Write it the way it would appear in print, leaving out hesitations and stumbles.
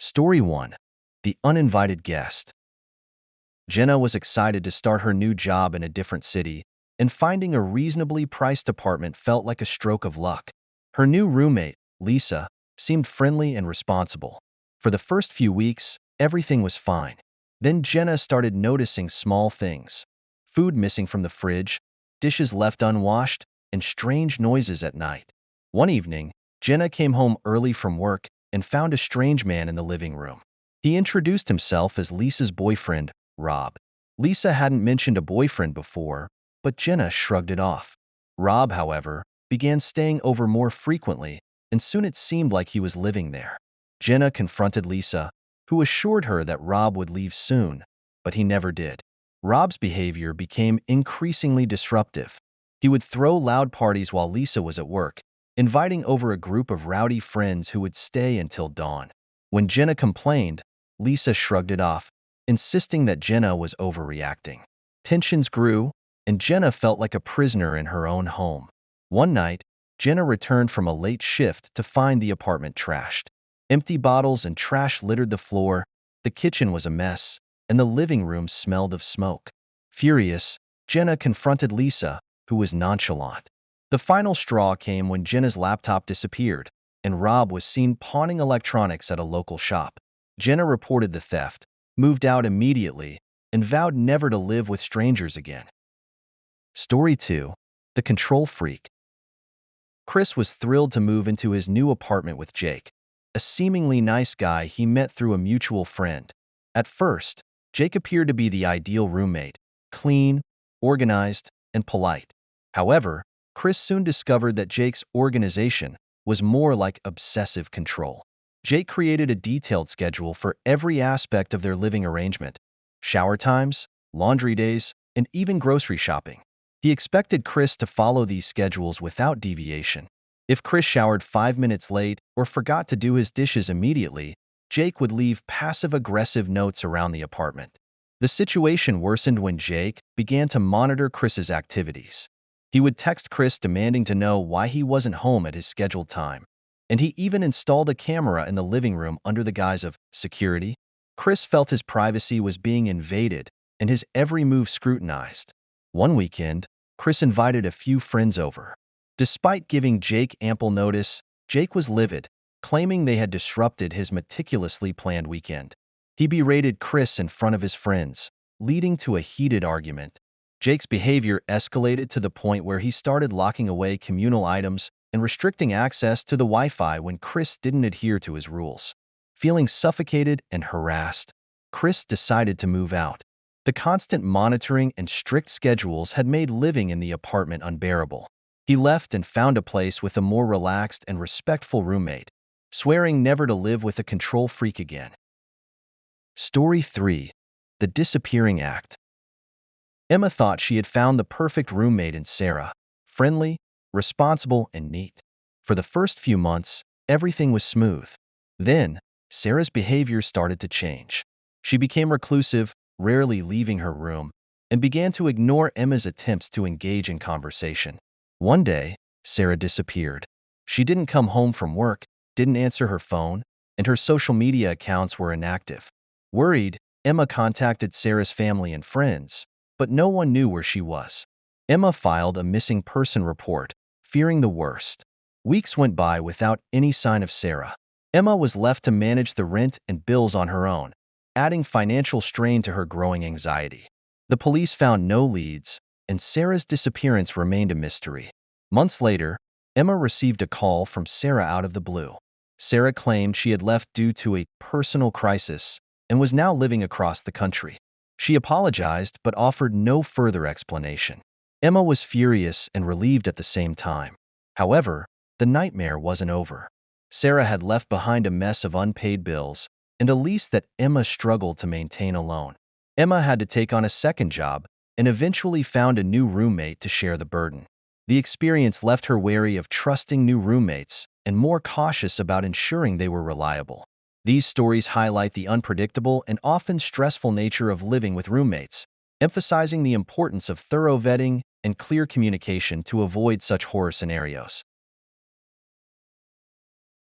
Story 1. The Uninvited Guest. Jenna was excited to start her new job in a different city, and finding a reasonably priced apartment felt like a stroke of luck. Her new roommate, Lisa, seemed friendly and responsible. For the first few weeks, everything was fine. Then Jenna started noticing small things: food missing from the fridge, dishes left unwashed, and strange noises at night. One evening, Jenna came home early from work and found a strange man in the living room. He introduced himself as Lisa's boyfriend, Rob. Lisa hadn't mentioned a boyfriend before, but Jenna shrugged it off. Rob, however, began staying over more frequently, and soon it seemed like he was living there. Jenna confronted Lisa, who assured her that Rob would leave soon, but he never did. Rob's behavior became increasingly disruptive. He would throw loud parties while Lisa was at work, inviting over a group of rowdy friends who would stay until dawn. When Jenna complained, Lisa shrugged it off, insisting that Jenna was overreacting. Tensions grew, and Jenna felt like a prisoner in her own home. One night, Jenna returned from a late shift to find the apartment trashed. Empty bottles and trash littered the floor, the kitchen was a mess, and the living room smelled of smoke. Furious, Jenna confronted Lisa, who was nonchalant. The final straw came when Jenna's laptop disappeared, and Rob was seen pawning electronics at a local shop. Jenna reported the theft, moved out immediately, and vowed never to live with strangers again. Story 2. The Control Freak. Chris was thrilled to move into his new apartment with Jake, a seemingly nice guy he met through a mutual friend. At first, Jake appeared to be the ideal roommate: clean, organized, and polite. However, Chris soon discovered that Jake's organization was more like obsessive control. Jake created a detailed schedule for every aspect of their living arrangement: shower times, laundry days, and even grocery shopping. He expected Chris to follow these schedules without deviation. If Chris showered 5 minutes late or forgot to do his dishes immediately, Jake would leave passive-aggressive notes around the apartment. The situation worsened when Jake began to monitor Chris's activities. He would text Chris demanding to know why he wasn't home at his scheduled time, and he even installed a camera in the living room under the guise of security. Chris felt his privacy was being invaded and his every move scrutinized. One weekend, Chris invited a few friends over. Despite giving Jake ample notice, Jake was livid, claiming they had disrupted his meticulously planned weekend. He berated Chris in front of his friends, leading to a heated argument. Jake's behavior escalated to the point where he started locking away communal items and restricting access to the Wi-Fi when Chris didn't adhere to his rules. Feeling suffocated and harassed, Chris decided to move out. The constant monitoring and strict schedules had made living in the apartment unbearable. He left and found a place with a more relaxed and respectful roommate, swearing never to live with a control freak again. Story 3. The Disappearing Act. Emma thought she had found the perfect roommate in Sarah: friendly, responsible, and neat. For the first few months, everything was smooth. Then, Sarah's behavior started to change. She became reclusive, rarely leaving her room, and began to ignore Emma's attempts to engage in conversation. One day, Sarah disappeared. She didn't come home from work, didn't answer her phone, and her social media accounts were inactive. Worried, Emma contacted Sarah's family and friends, but no one knew where she was. Emma filed a missing person report, fearing the worst. Weeks went by without any sign of Sarah. Emma was left to manage the rent and bills on her own, adding financial strain to her growing anxiety. The police found no leads, and Sarah's disappearance remained a mystery. Months later, Emma received a call from Sarah out of the blue. Sarah claimed she had left due to a personal crisis and was now living across the country. She apologized but offered no further explanation. Emma was furious and relieved at the same time. However, the nightmare wasn't over. Sarah had left behind a mess of unpaid bills and a lease that Emma struggled to maintain alone. Emma had to take on a second job and eventually found a new roommate to share the burden. The experience left her wary of trusting new roommates and more cautious about ensuring they were reliable. These stories highlight the unpredictable and often stressful nature of living with roommates, emphasizing the importance of thorough vetting and clear communication to avoid such horror scenarios.